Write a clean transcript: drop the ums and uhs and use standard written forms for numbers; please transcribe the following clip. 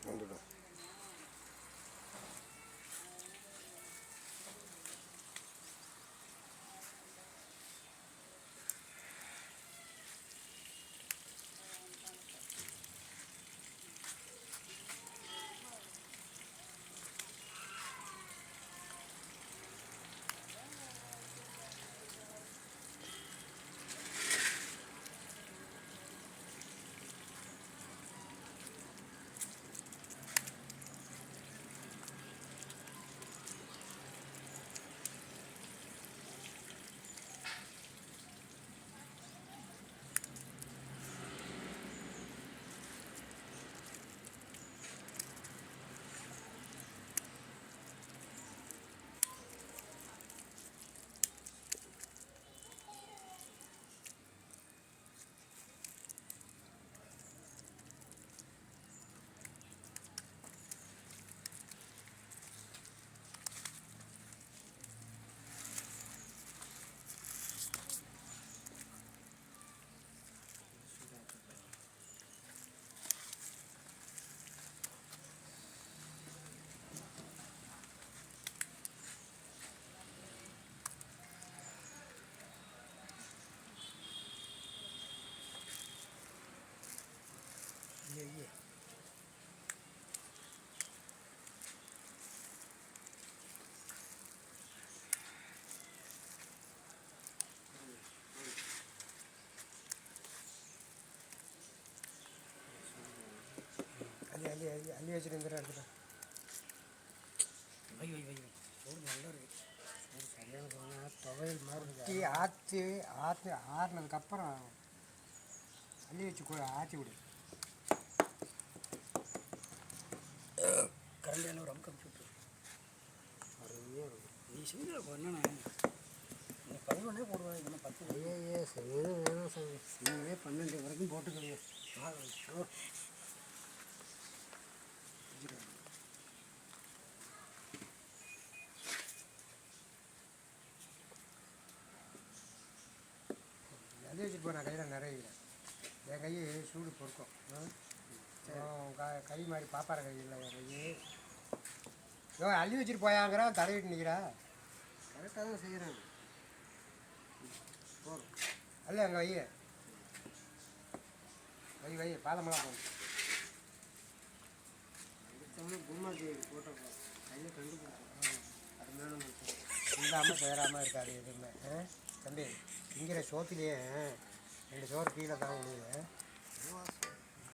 வந்துடும். அள்ளி வச்சுட்டு எடுத்துட்டேன். வை வை வை வை சோறு நல்லா இருக்குது. சோறு சரியான போனால் துவையல் மாதிரி ஆற்றி ஆறுனதுக்கப்புறம் அள்ளி வச்சு ஆற்றி விடு. கரண்ட் எல்லாம் ரொம்ப கம்ப்யூட்டர் அருமையாக இருக்கும். நீ செஞ்சு என்னண்ணா நீ 11 போடுவேன், இதெல்லாம் 10. ஐயே வேணும் வேணும் சார், நீங்களே 12 வரைக்கும் போட்டுக்கோங்க. அள்ளி வச்சுட்டு போனால் கையில் நிறைய என் கை சூடு பொறுக்கும். கை மாதிரி பாப்பார கை இல்லை என் கை. அள்ளி வச்சுட்டு போயாங்கிறா, தடவிட்டு நிற்கிறா. கரெக்டாக தான் செய்கிறேன். போதும் அல்ல அங்கே வை பாதமெல்லாம் போகணும். குருமாஜி போட்டோ கையை கண்டுபிடிச்சோம். அருமையான இல்லாமல் சேராமல் இருக்காது எதுவுமே. தம்பி திங்கிற சோத்துலேயே 2 சோறு கீழே தான் விழுது.